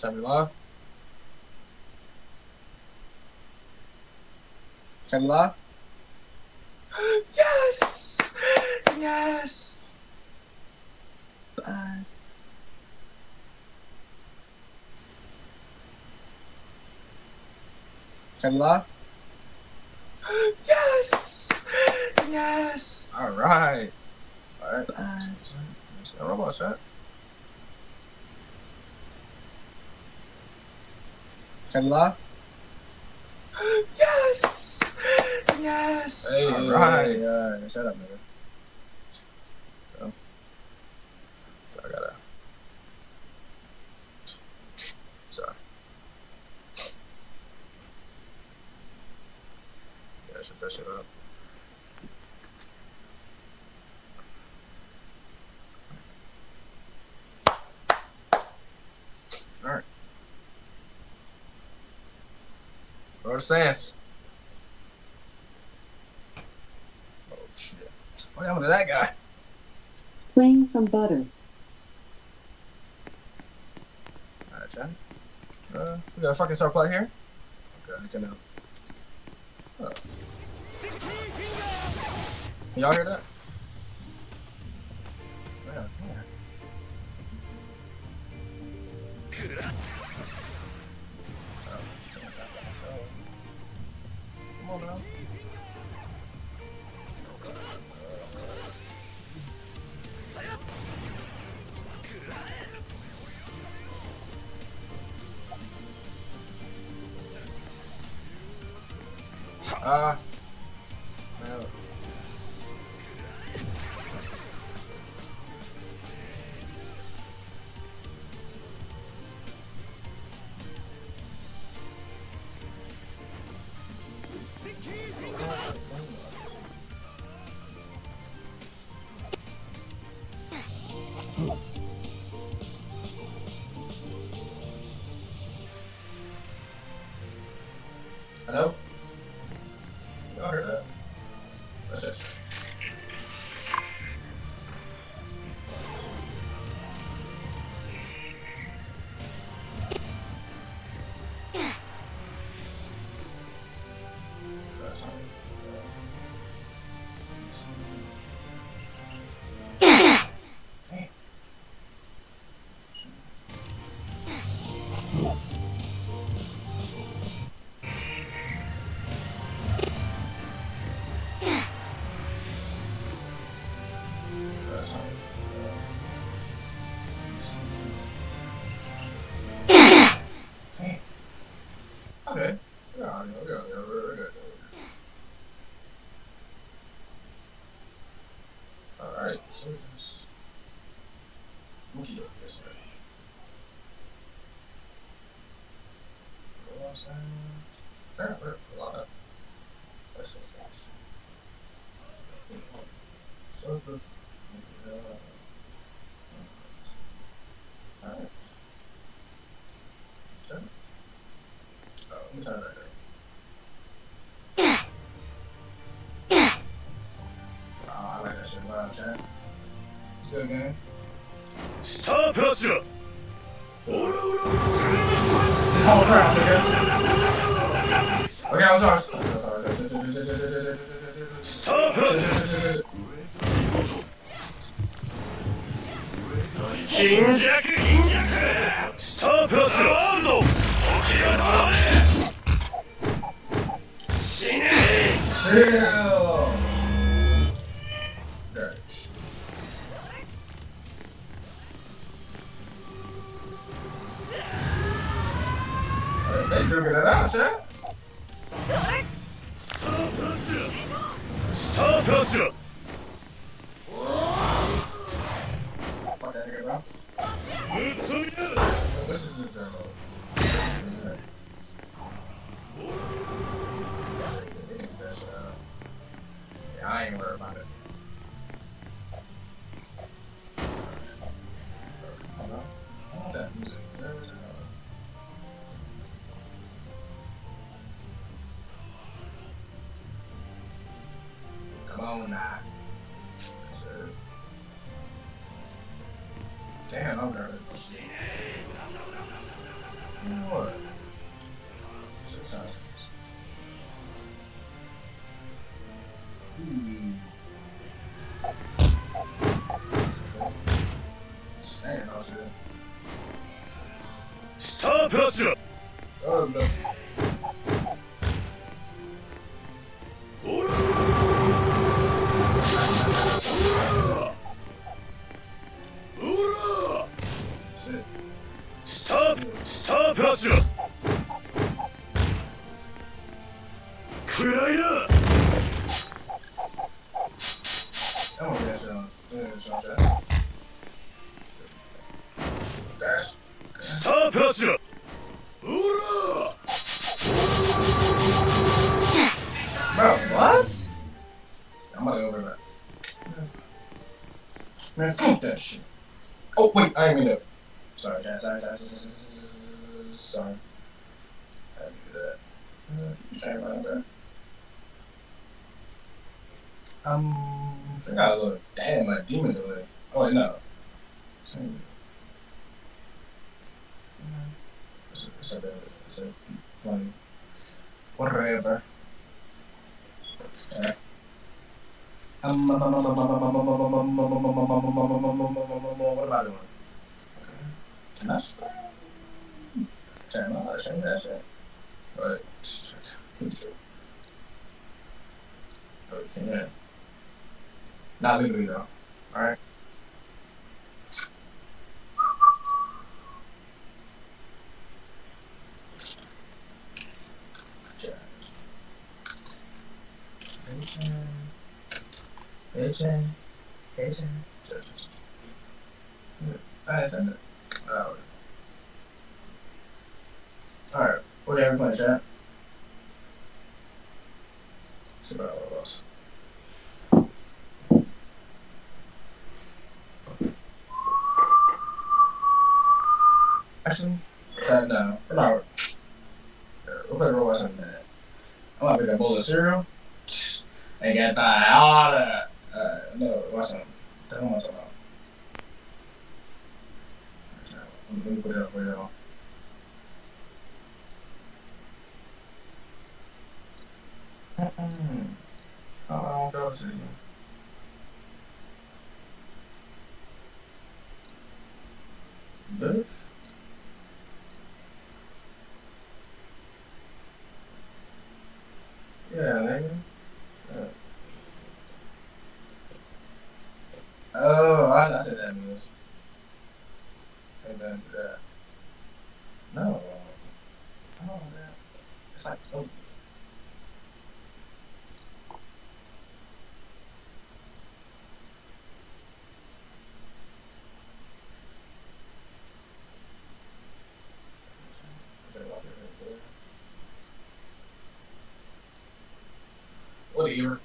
Chabla. Chabla. Yes! Yes! Bus. Chabla. Yes! Yes! Alright. Alright. Bus. Robot shot. Chabla. Yes! Yes! Hey, alright. Yeah, shut up, nigga. So, I gotta. Sorry. Yeah, shut that shit up. Alright. Go to Sans. Oh shit. What the fuck happened to that guy? Playing from butter. Alright, chat. We gotta fucking start playing here? Okay, I can now. Oh. Can y'all hear that? Yeah, yeah. Come on now. No. Hello? Y'all heard that? What's this? Okay. Yeah. Alright, so just Mookie up this way. Trying to put a lot of special stuff. So this alright. Sure. Oh, let me try that again. I like that shit loud, chat. It's good game. Star Pressure! Oh crap, nigga. Okay, I'm sorry. Star Pressure! kingg! Star Pressure! 死ね Chill. They figured that out, chat. Star Pressure! Fuck that nigga, bro. This is just yeah, I ain't worried about it. That music. Come on now. Damn, I'm nervous. What? Six times. Dang, oh shit. スタープラスだ Oh, no. オラオラ Shit. スタープラスだくらいだ I'm gonna get shit on. Shit. Dash. スタープラスだオラ Bro, what? I'm gonna go over that. Man, fuck that shit. Oh, wait, I ain't mean to. Sorry, Chad. Sorry. I didn't do that. You trying to run, bro? I forgot a little. Damn, my demon delay. Oh, wait, no. It's a funny. Whatever. Yeah. What am I doing? Can I scream? Turn on that shit. But okay, yeah. Not legally though. Alright. Hey, I send it. Alright, what game we playing, chat? See about all of us. Actually, no. We're not. We'll play Roblox in a minute. I'm gonna pick a bowl of cereal and get the hell out of that. No, watch something. That's what I'm talking about. Let me put it up for y'all. I don't go to you. This? Yeah, nigga. Yeah. Oh, I said that means. Ain't done do that. No. I don't know that. It's like, oh. Whatever.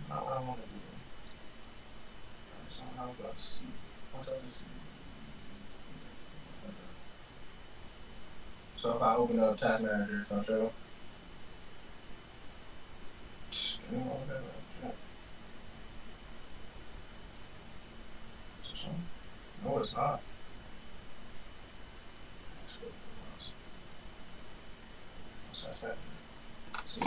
Not what I want to do. I just don't know how to see. How to see. So if I open up Task Manager, it's gonna show. No, it's not. What's that? See?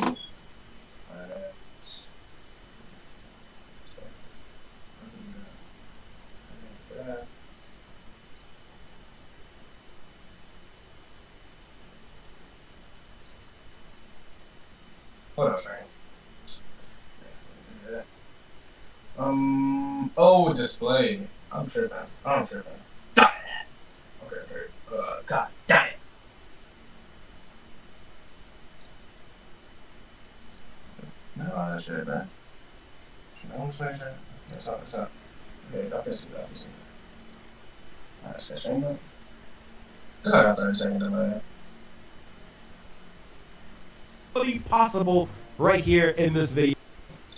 What else, right? Oh, display. I'm tripping. I'm tripping. God. Okay. God damn it. No, that shit, man. No station. That's not what's up. Okay, I can see that. Alright, so shame up. I got 30 seconds delay. Possible right here in this video.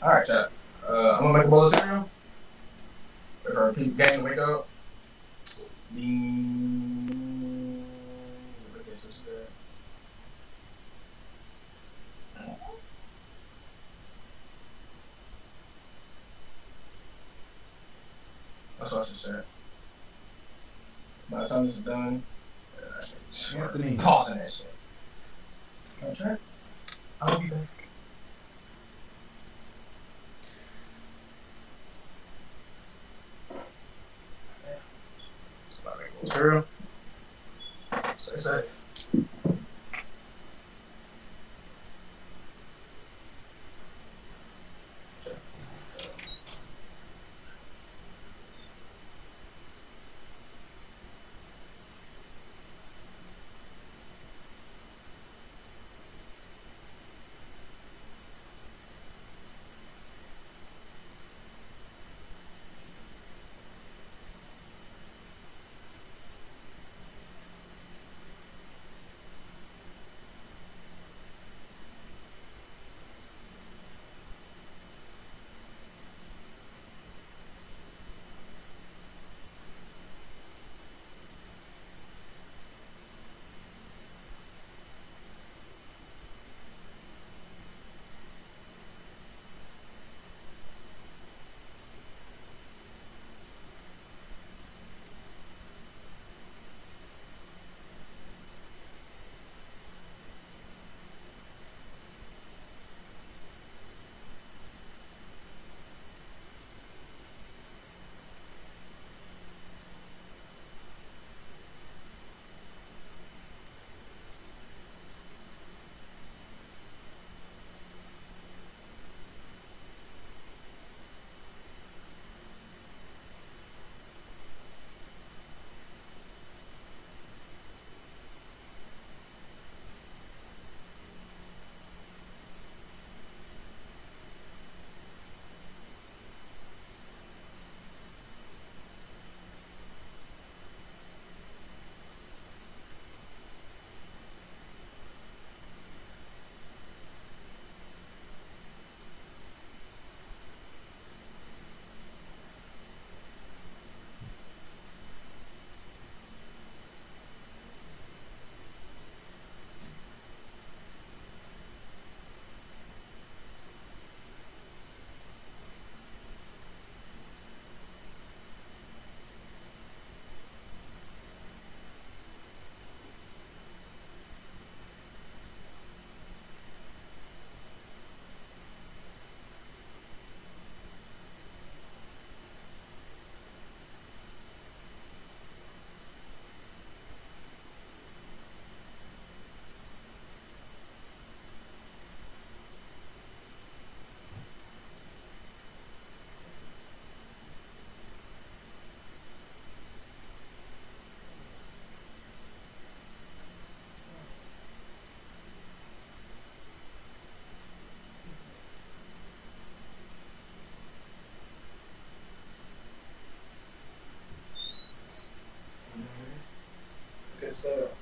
Alright, chat. I'm gonna make a bowl of cereal. Wait for our gang to wake up. That's what she said. By the time this is done, Anthony. pausing that shit. Okay. I'll be back. True. Stay safe. Good setup.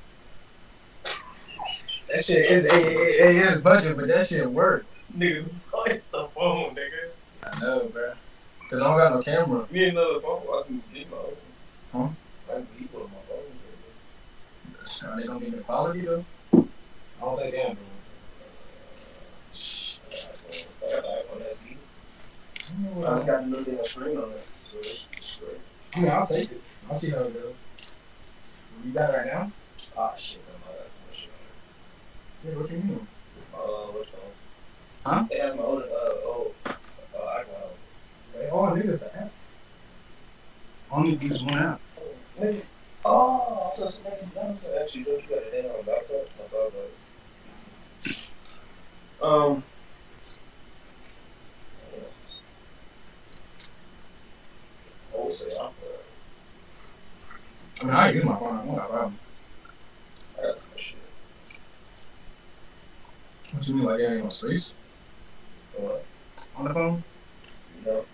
That shit is budget, but that shit work. Nigga, it's the phone, nigga. I know, bro. Cause I don't got no camera. Me another phone, I can keep my own. Huh? I can keep on my phone. Are they gonna be the quality though? I don't think Android. I got the iPhone SE. I just got the little damn screen on it, so it's great. I mean, I'll take it. I'll see how it goes. You got it right now? Ah, shit, man, I got too much shit on Yeah, what you mean? it. Which phone? Huh? It has my old iCloud. They all niggas the app. Only use one app. Nigga. Oh, so nigga, actually, don't you got it in on backup? I thought about it. I would say I'm I mean, I use my phone. I don't got a problem. I got too much shit. What you mean, like there ain't no space What? on the phone? No.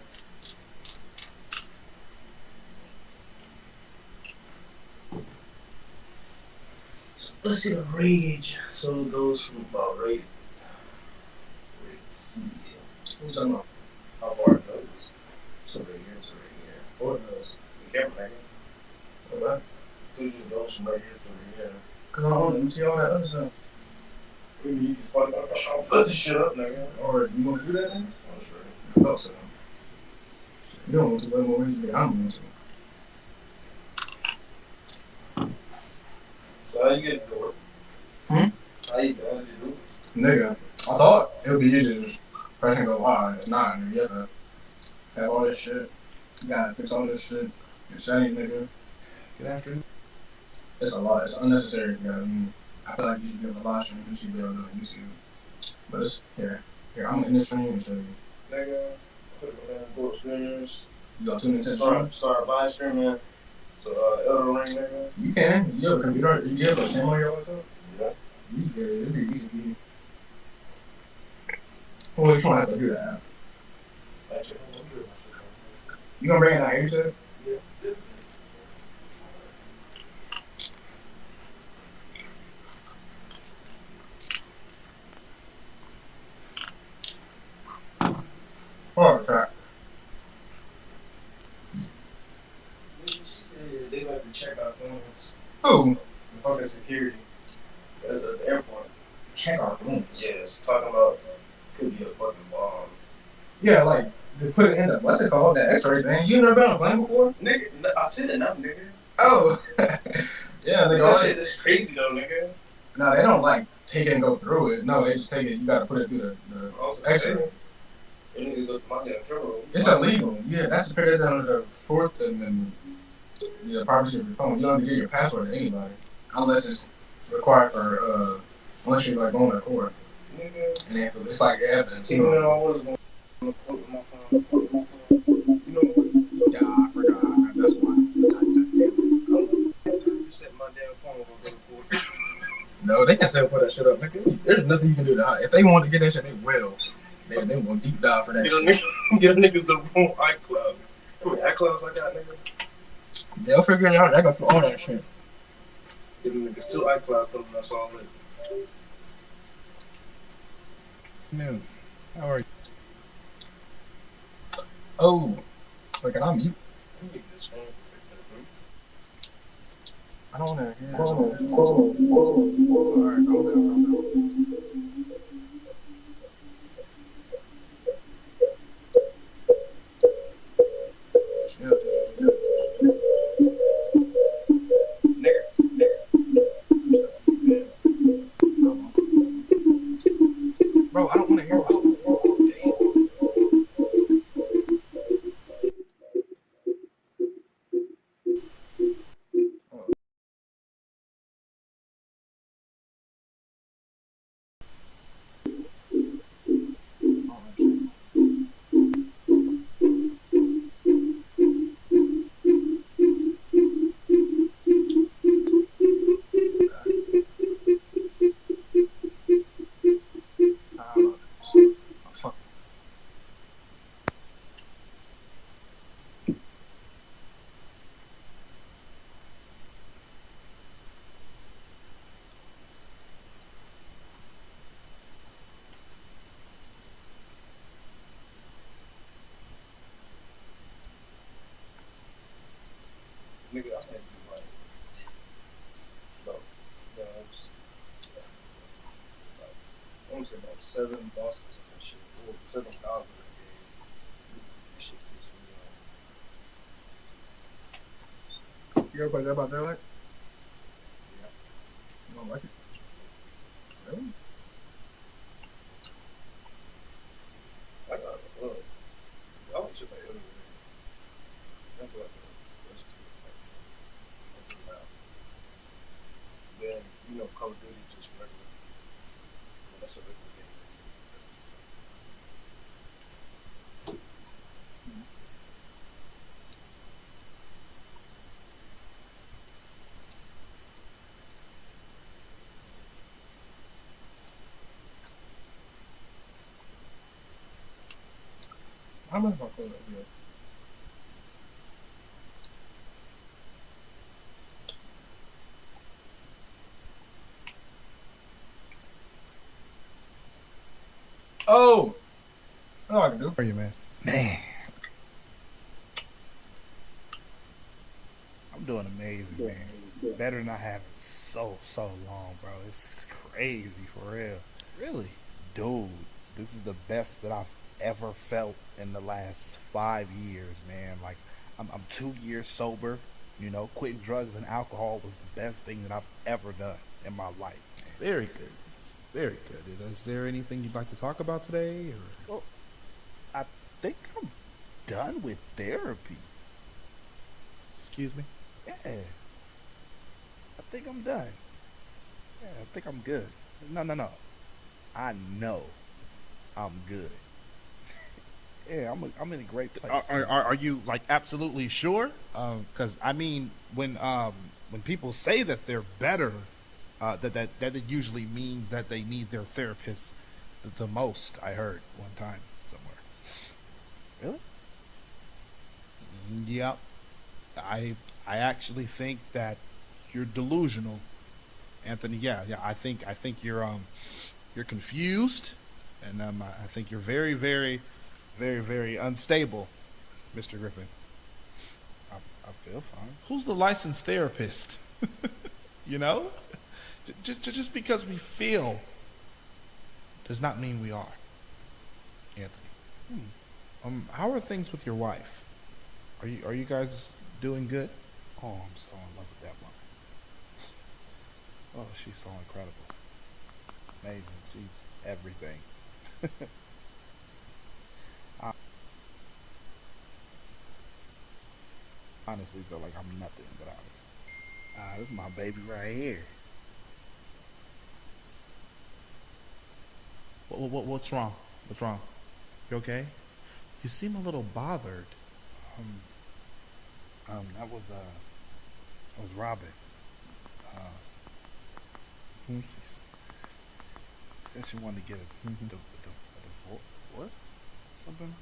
So let's see the rage. So it goes from about rate. What you talking about? How far it goes. So right here, so right here. Or it goes. The camera right here. What? So it just goes from right here to right here. Cause I don't let me see all that other stuff. You just fuck up. I'll put the shit up, nigga. Or you want to do that then? Oh, sure. I thought so. You don't want to, but more reason I'm going to. So how you get to work? Hmm? How you do it? Nigga, I thought it would be easy to just press and go live. It's not, nigga. You have to have all this shit. You gotta fix all this shit. Insane, nigga. Good afternoon. It's a lot. It's unnecessary. You know what I mean? I feel like you should be able to live stream. You should be able to do it on YouTube. But it's here. Here, I'm in this stream and show you. Nigga, click on that full streamers. You gonna tune into the stream? Start live streaming. So, Elder Ring, nigga. You can. You have a computer. You have a camera on your laptop? Yeah. You can. It'd be easy for you. Well, you don't have to do that. Actually, I'm doing my shit. You gonna bring it out here, you said? Yeah. Oh, crap. She said they like to check our phones. Who? The fucking security at the airport. Check our phones. Yes, talking about could be a fucking bomb. Yeah, like, they put it in the, what's it called? That x-ray thing. You never been on a plane before? Nigga, I said it now, nigga. Oh. Yeah, nigga. That shit is crazy though, nigga. No, they don't, like, take it and go through it. No, they just take it. You gotta put it through the x-ray. Niggas go to my damn camera. It's illegal. Yeah, that's the period under the fourth and then the privacy of your phone. You don't have to give your password to anybody unless it's required for unless you're like going to court. Nigga. And they have to, it's like evidence. Even though I was going to court with my phone, you know what? Yeah, I forgot. That's why. You set my damn phone over to court. No, they can still put that shit up. Nigga. There's nothing you can do to hide. If they want to get that shit, they will. They will deep dive for that shit. Get niggas the wrong iCloud. How many iClouds I got, nigga? They'll figure it out. They go through all that shit. Get niggas 2 iClouds, tell them that's all it. Noon. How are you? Oh, wait, can I mute? I don't want to hear. Alright, go down. Bro, I don't want to hear. Nigga, I had to like, I want to say about 7 bosses of that shit. Or 7,000 a day. This shit gets me You ever play that by Daylight? Yeah. You don't like it? Really? I got it. I want shit like everywhere. I feel like that's then, you know, Call of Duty just regular. That's a regular game. How much am I close that video? Oh! I know what I can do. How are you, man? Man. I'm doing amazing, man. Better than I have in so long, bro. It's crazy, for real. Really? Dude, this is the best that I've ever felt in the last 5 years, man. Like, I'm 2 years sober You know, quitting drugs and alcohol was the best thing that I've ever done in my life. Very good. Very good. Is there anything you'd like to talk about today? Or? Well, I think I'm done with therapy. Excuse me? Yeah. I think I'm done. Yeah, I think I'm good. No. I know I'm good. Yeah, I'm in a great place. Are you like absolutely sure? Because I mean, when people say that they're better, that it usually means that they need their therapist the most. I heard one time somewhere. Really? Yep. I actually think that you're delusional, Anthony. Yeah. I think you're confused, and I think you're very, very, very, very unstable, Mr. Griffin. I feel fine. Who's the licensed therapist? You know, just because we feel does not mean we are, Anthony. How are things with your wife? Are you guys doing good? Oh, I'm so in love with that woman. Oh, she's so incredible. Amazing. She's everything. I honestly feel like I'm nothing without her. This is my baby right here. What's wrong? What's wrong? You okay? You seem a little bothered. That was Robin. She said she wanted to get a divorce, something.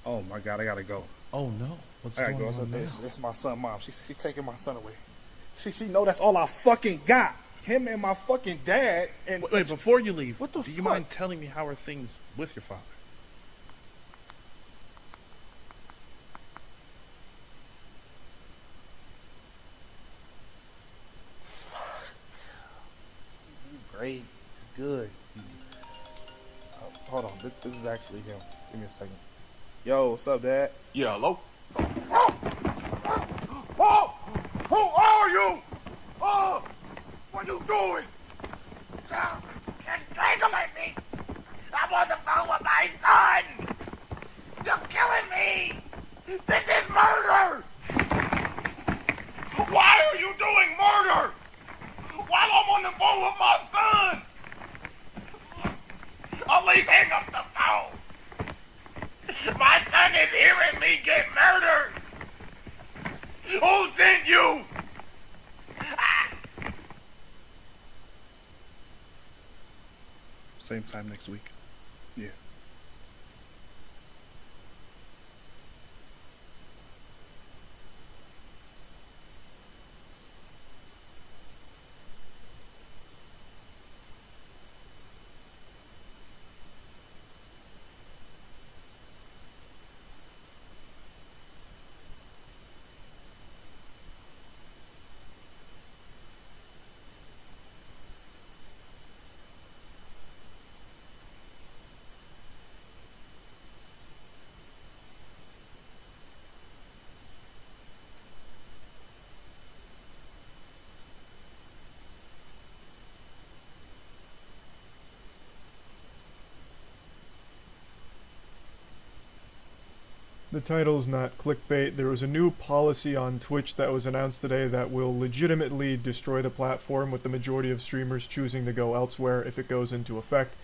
Oh my God, I gotta go. Oh no, what's I gotta going go. on now? It's my son, Mom. She's taking my son away. She know that's all I fucking got. Him and my fucking dad. And Wait, before you leave, What the do you fuck? mind telling me how are things with your father? great. He's good. Hold on. This is actually him. Give me a second. Yo, what's up, Dad? Yeah, hello? Oh! Who are you? Oh! What are you doing? Strangling me! I'm on the phone with my son! You're killing me! This is murder! Why are you doing murder? While I'm on the phone with my son! At least hang up the phone! My son is hearing me get murdered! Who sent you? Same time next week. Yeah. The title's not clickbait. There was a new policy on Twitch that was announced today that will legitimately destroy the platform, with the majority of streamers choosing to go elsewhere if it goes into effect.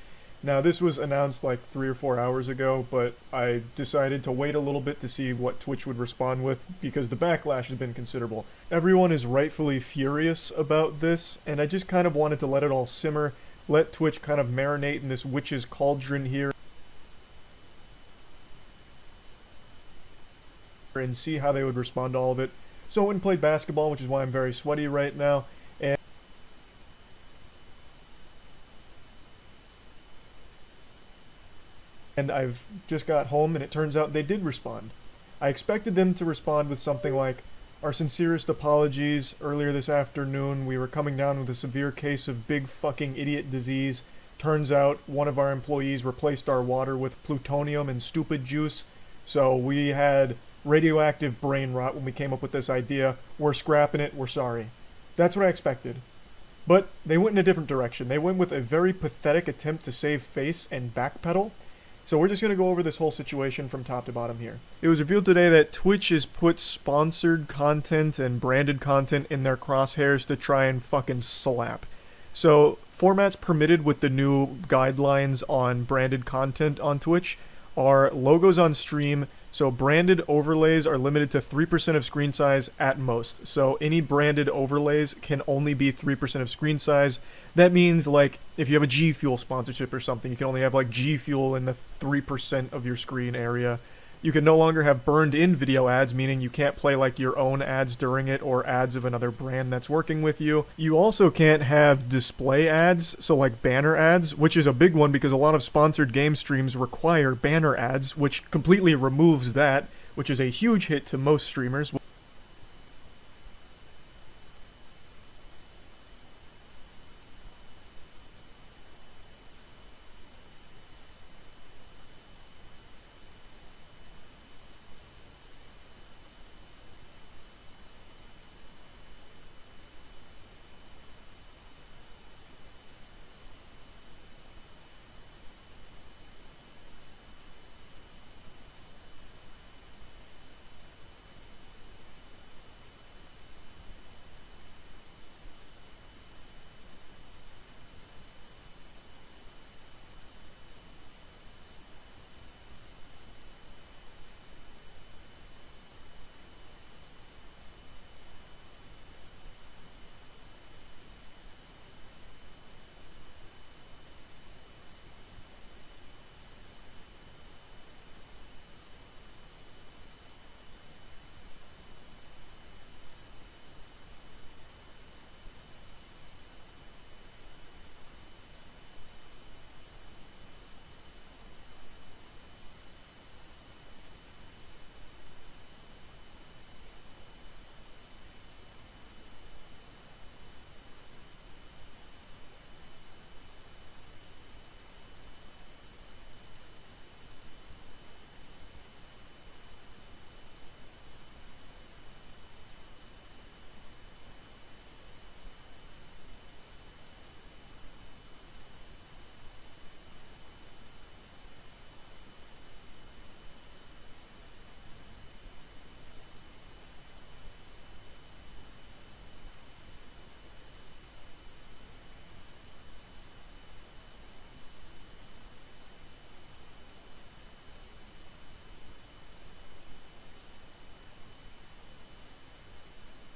Now, this was announced like 3 or 4 hours ago, but I decided to wait a little bit to see what Twitch would respond with, because the backlash has been considerable. Everyone is rightfully furious about this, and I just kind of wanted to let it all simmer, let Twitch kind of marinate in this witch's cauldron here, and see how they would respond to all of it. So I went and played basketball, which is why I'm very sweaty right now, and I've just got home, and it turns out they did respond. I expected them to respond with something like, "Our sincerest apologies. Earlier this afternoon, we were coming down with a severe case of big fucking idiot disease. Turns out one of our employees replaced our water with plutonium and stupid juice. So we had radioactive brain rot when we came up with this idea. We're scrapping it. We're sorry. That's what I expected. But they went in a different direction. They went with a very pathetic attempt to save face and backpedal. So we're just going to go over this whole situation from top to bottom here. It was revealed today that Twitch has put sponsored content and branded content in their crosshairs to try and fucking slap. So formats permitted with the new guidelines on branded content on Twitch are logos on stream. So branded overlays are limited to 3% of screen size at most. So any branded overlays can only be 3% of screen size. That means, like, if you have a G Fuel sponsorship or something, you can only have, like, G Fuel in the 3% of your screen area. You can no longer have burned-in video ads, meaning you can't play, like, your own ads during it or ads of another brand that's working with you. You also can't have display ads, so, like, banner ads, which is a big one because a lot of sponsored game streams require banner ads, which completely removes that, which is a huge hit to most streamers.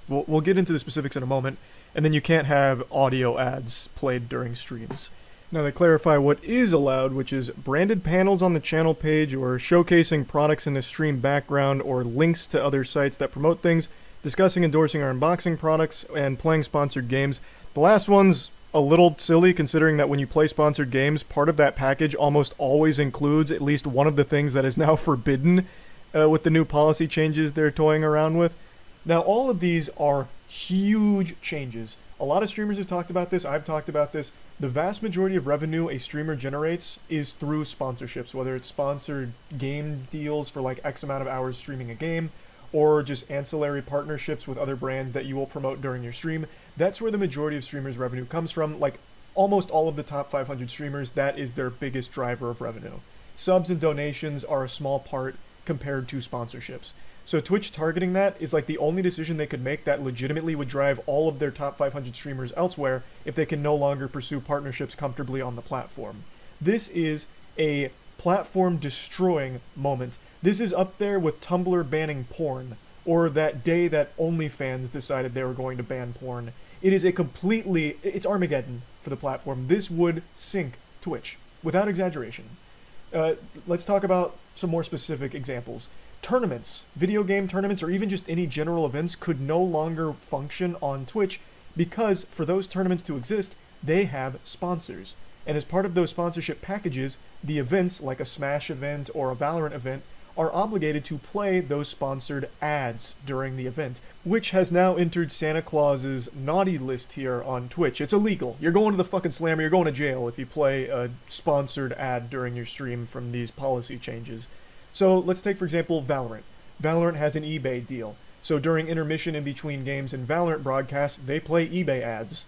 We'll get into the specifics in a moment, and then you can't have audio ads played during streams. Now they clarify what is allowed, which is branded panels on the channel page or showcasing products in the stream background or links to other sites that promote things, discussing, endorsing, or unboxing products, and playing sponsored games. The last one's a little silly considering that when you play sponsored games, part of that package almost always includes at least one of the things that is now forbidden with the new policy changes they're toying around with. Now, all of these are huge changes. A lot of streamers have talked about this. I've talked about this. The vast majority of revenue a streamer generates is through sponsorships, whether it's sponsored game deals for like X amount of hours streaming a game, or just ancillary partnerships with other brands that you will promote during your stream. That's where the majority of streamers' revenue comes from. Like almost all of the top 500 streamers, that is their biggest driver of revenue. Subs and donations are a small part compared to sponsorships. So Twitch targeting that is like the only decision they could make that legitimately would drive all of their top 500 streamers elsewhere if they can no longer pursue partnerships comfortably on the platform. This is a platform destroying moment. This is up there with Tumblr banning porn, or that day that OnlyFans decided they were going to ban porn. It is it's Armageddon for the platform. This would sink Twitch, without exaggeration. Let's talk about some more specific examples. Tournaments, video game tournaments, or even just any general events could no longer function on Twitch because for those tournaments to exist, they have sponsors. And as part of those sponsorship packages, the events, like a Smash event or a Valorant event, are obligated to play those sponsored ads during the event, which has now entered Santa Claus's naughty list here on Twitch. It's illegal. You're going to the fucking slammer, you're going to jail if you play a sponsored ad during your stream from these policy changes. So let's take, for example, Valorant. Valorant has an eBay deal. So during intermission in between games and Valorant broadcasts, they play eBay ads.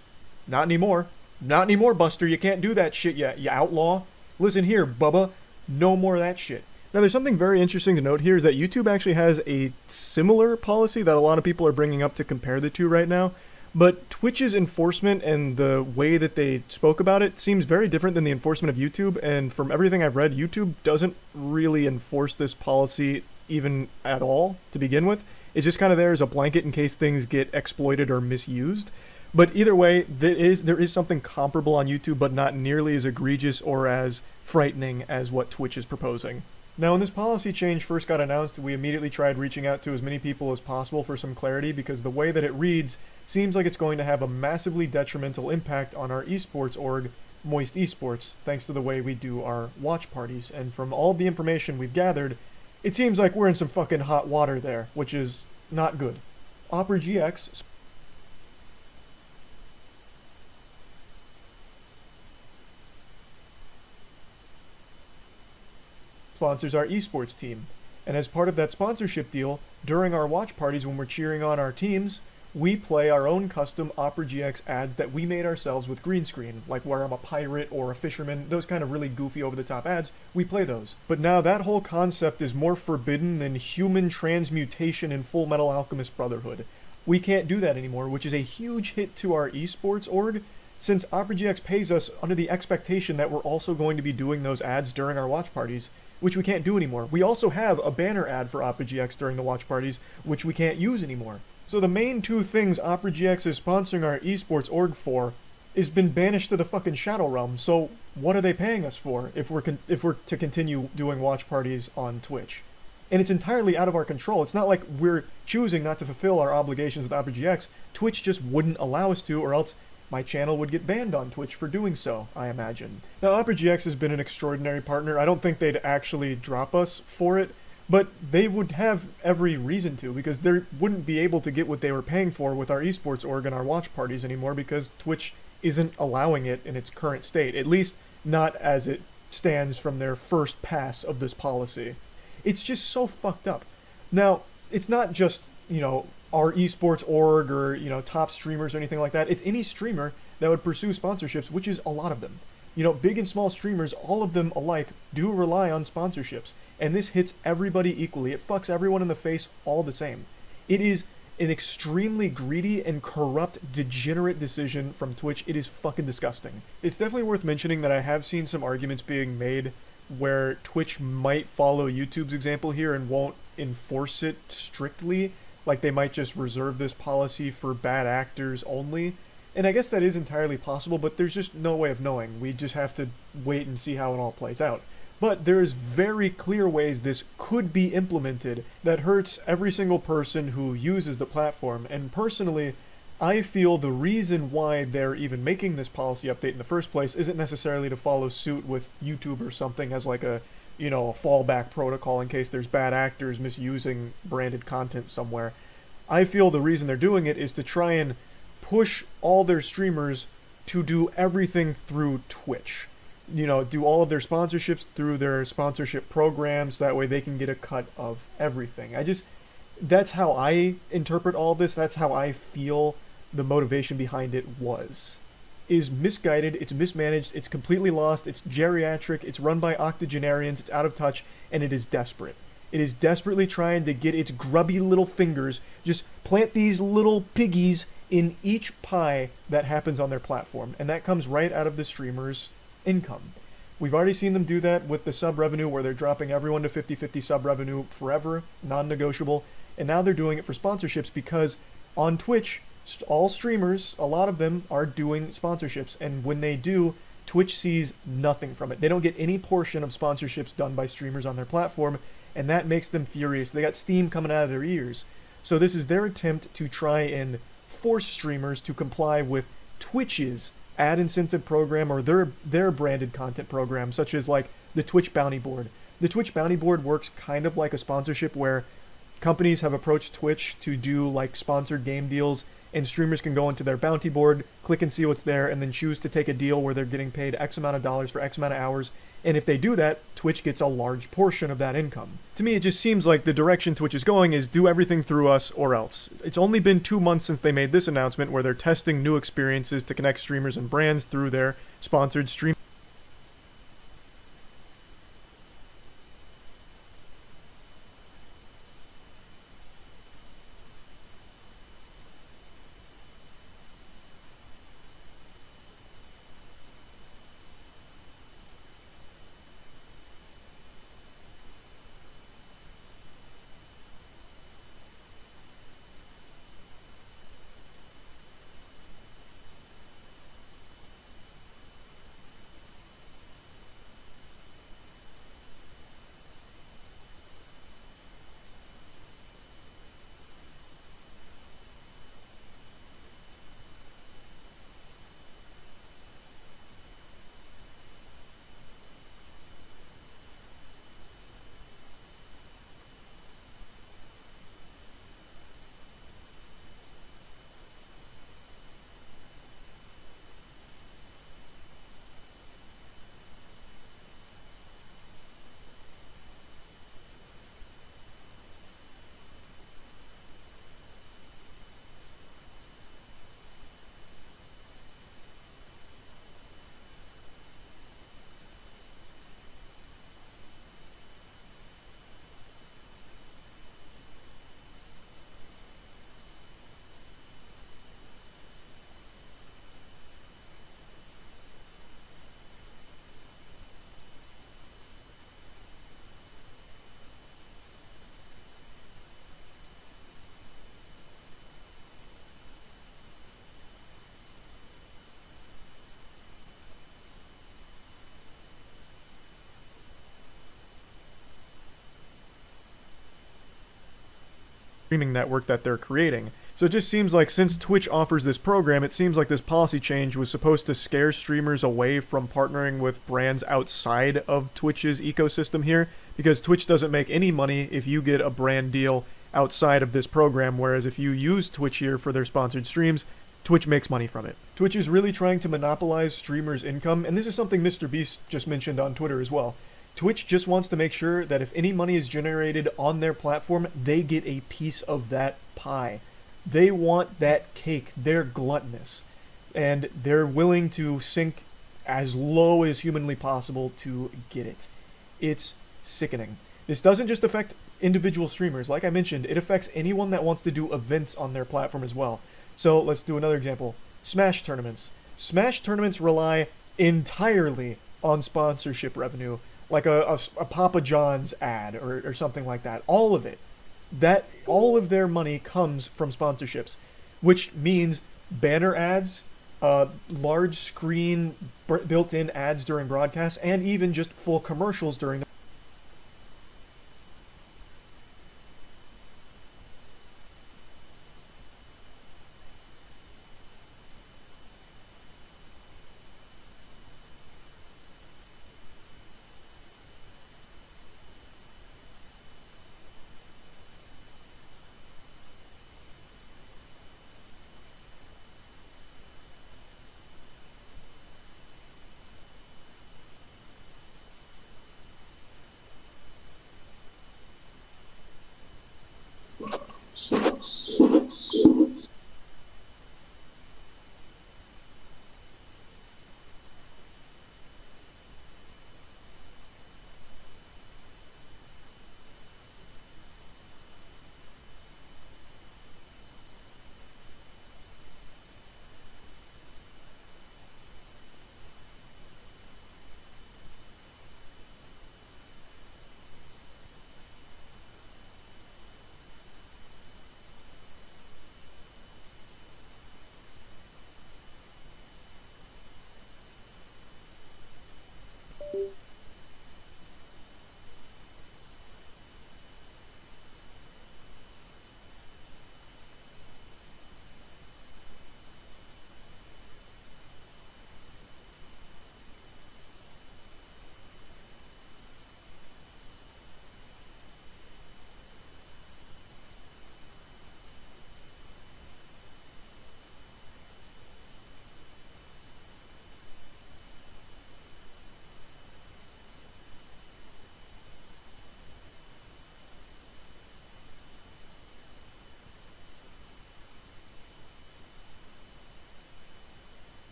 Not anymore. Not anymore, Buster. You can't do that shit, you outlaw. Listen here, Bubba. No more of that shit. Now, there's something very interesting to note here is that YouTube actually has a similar policy that a lot of people are bringing up to compare the two right now. But Twitch's enforcement and the way that they spoke about it seems very different than the enforcement of YouTube. And from everything I've read, YouTube doesn't really enforce this policy even at all to begin with. It's just kind of there as a blanket in case things get exploited or misused. But either way, there is something comparable on YouTube, but not nearly as egregious or as frightening as what Twitch is proposing. Now, when this policy change first got announced, we immediately tried reaching out to as many people as possible for some clarity, because the way that it reads seems like it's going to have a massively detrimental impact on our esports org, Moist Esports, thanks to the way we do our watch parties. And from all the information we've gathered, it seems like we're in some fucking hot water there, which is not good. Opera GX sponsors our esports team. And as part of that sponsorship deal, during our watch parties when we're cheering on our teams, we play our own custom Opera GX ads that we made ourselves with green screen, like where I'm a pirate or a fisherman, those kind of really goofy over-the-top ads, we play those. But now that whole concept is more forbidden than human transmutation in Full Metal Alchemist Brotherhood. We can't do that anymore, which is a huge hit to our esports org, since Opera GX pays us under the expectation that we're also going to be doing those ads during our watch parties, which we can't do anymore. We also have a banner ad for Opera GX during the watch parties, which we can't use anymore. So the main two things Opera GX is sponsoring our esports org for is been banished to the fucking Shadow Realm. So what are they paying us for if we're to continue doing watch parties on Twitch? And it's entirely out of our control. It's not like we're choosing not to fulfill our obligations with Opera GX. Twitch just wouldn't allow us to, or else my channel would get banned on Twitch for doing so, I imagine. Now, Opera GX has been an extraordinary partner. I don't think they'd actually drop us for it, but they would have every reason to, because they wouldn't be able to get what they were paying for with our esports org and our watch parties anymore, because Twitch isn't allowing it in its current state, at least not as it stands from their first pass of this policy. It's just so fucked up. Now, it's not just, our esports org or, top streamers or anything like that. It's any streamer that would pursue sponsorships, which is a lot of them. Big and small streamers, all of them alike, do rely on sponsorships. And this hits everybody equally. It fucks everyone in the face all the same. It is an extremely greedy and corrupt, degenerate decision from Twitch. It is fucking disgusting. It's definitely worth mentioning that I have seen some arguments being made where Twitch might follow YouTube's example here and won't enforce it strictly. Like they might just reserve this policy for bad actors only. And I guess that is entirely possible, but there's just no way of knowing. We just have to wait and see how it all plays out. But there's very clear ways this could be implemented that hurts every single person who uses the platform. And personally, I feel the reason why they're even making this policy update in the first place isn't necessarily to follow suit with YouTube or something as like a fallback protocol in case there's bad actors misusing branded content somewhere. I feel the reason they're doing it is to try and push all their streamers to do everything through Twitch. Do all of their sponsorships through their sponsorship programs, that way they can get a cut of everything. That's how I interpret all this, that's how I feel the motivation behind it is misguided, it's mismanaged, it's completely lost, it's geriatric, it's run by octogenarians, it's out of touch, and it is desperate. It is desperately trying to get its grubby little fingers, just plant these little piggies in each pie that happens on their platform, and that comes right out of the streamer's income. We've already seen them do that with the sub revenue, where they're dropping everyone to 50-50 sub revenue forever, non-negotiable, and now they're doing it for sponsorships because on Twitch, all streamers, a lot of them are doing sponsorships, and when they do, Twitch sees nothing from it. They don't get any portion of sponsorships done by streamers on their platform, and that makes them furious. They got steam coming out of their ears. So this is their attempt to try and force streamers to comply with Twitch's ad incentive program or their branded content program, such as like the Twitch Bounty Board. The Twitch Bounty Board works kind of like a sponsorship where companies have approached Twitch to do like sponsored game deals, and streamers can go into their bounty board, click and see what's there, and then choose to take a deal where they're getting paid X amount of dollars for X amount of hours. And if they do that, Twitch gets a large portion of that income. To me, it just seems like the direction Twitch is going is do everything through us or else. It's only been 2 months since they made this announcement where they're testing new experiences to connect streamers and brands through their sponsored stream. Streaming network that they're creating. So it just seems like since Twitch offers this program, it seems like this policy change was supposed to scare streamers away from partnering with brands outside of Twitch's ecosystem here, because Twitch doesn't make any money if you get a brand deal outside of this program, whereas if you use Twitch here for their sponsored streams, Twitch makes money from it. Twitch is really trying to monopolize streamers' income, and this is something Mr. Beast just mentioned on Twitter as well. Twitch just wants to make sure that if any money is generated on their platform, they get a piece of that pie. They want that cake. They're gluttonous. And they're willing to sink as low as humanly possible to get it. It's sickening. This doesn't just affect individual streamers. Like I mentioned, it affects anyone that wants to do events on their platform as well. So let's do another example. Smash tournaments. Smash tournaments rely entirely on sponsorship revenue, like a Papa John's ad or something like that. All of it. All of their money comes from sponsorships, which means banner ads, large screen built-in ads during broadcasts, and even just full commercials during the